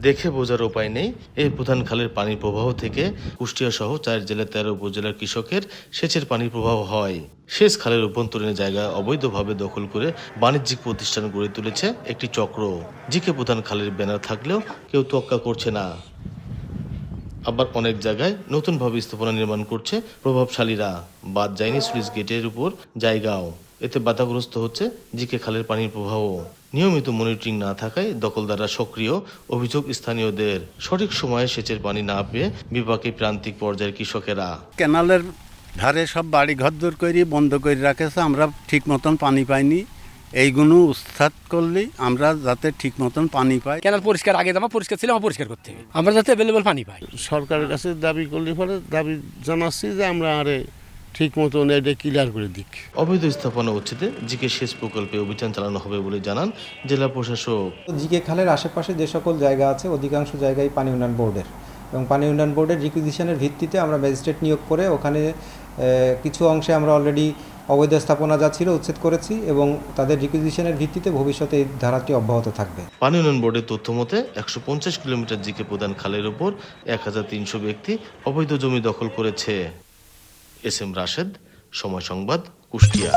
দেখে বোঝার উপায় নেই এই প্রধান খালের পানির প্রবাহ থেকে কুষ্টিয়া সহ 4 জেলা 13 উপজেলার কৃষকের সেচের পানির প্রবাহ হয়। সেচ খালের অভ্যন্তরীণ জায়গা অবৈধভাবে দখল করে বাণিজ্যিক প্রতিষ্ঠান গড়ে তুলেছে একটি চক্র। জিকে প্রধান খালের ব্যানার থাকলেও কেউ তোয়াক্কা করছে না। আবার অনেক জায়গায় নতুনভাবে স্থাপনা নির্মাণ করছে প্রভাবশালীরা। বাদ যায়নি সুইচ গেটের উপর জায়গাও। এতে বাধাগ্রস্ত হচ্ছে জিকে খালের পানির প্রবাহ। নিয়মিত মনিটরিং না থাকায় দখলদাররা সক্রিয়, অভিযোগ স্থানীয়দের। সঠিক সময়ে সেচের পানি না পেয়ে বিপাকে প্রান্তিক পর্যায়ের কৃষকেরা। ক্যানালের ধারে সব বাড়ি ঘরদোর করে বন্ধ করে রাখেছে, আমরা ঠিক মতন পানি পাইনি। এইগুলো উৎখাত করলেই আমরা যাতে ঠিক মতন পানি পাই। ক্যানাল পরিষ্কার আগে জামা পরিষ্কার ছিল, আমার পরিষ্কার করতে হবে, আমরা যাতে অ্যাভেলেবল পানি পাই। সরকারের কাছে দাবি করলে পরে দাবি জানাচ্ছি যে আমরা আরে ঠিক মতন এটা ক্লিয়ার করে দিক। অবৈধ স্থাপনা উচ্ছেদে জিকে সেচ প্রকল্পে অভিযান চালানো হবে বলে জানান জেলা প্রশাসক। জিকে খালের আশেপাশে যে সকল জায়গা আছে অধিকাংশ জায়গায় পানি উন্নয়ন বোর্ডের, এবং পানি উন্নয়ন বোর্ডের রিকুইজিশনের ভিত্তিতে আমরা ম্যাজিস্ট্রেট নিয়োগ করে ওখানে কিছু অংশে আমরা অলরেডি অবৈধ স্থাপনা যা ছিল উচ্ছেদ করেছি, এবং তাদের রিকুইজিশনের ভিত্তিতে ভবিষ্যতে এই ধারাটি অব্যাহত থাকবে। পানি উন্নয়ন বোর্ডের তথ্য মতে 150 কিলোমিটার জিকে প্রধান খালের উপর 1300 ব্যক্তি অবৈধ জমি দখল করেছে। এস এম রাশেদ, সময় সংবাদ, কুষ্টিয়া।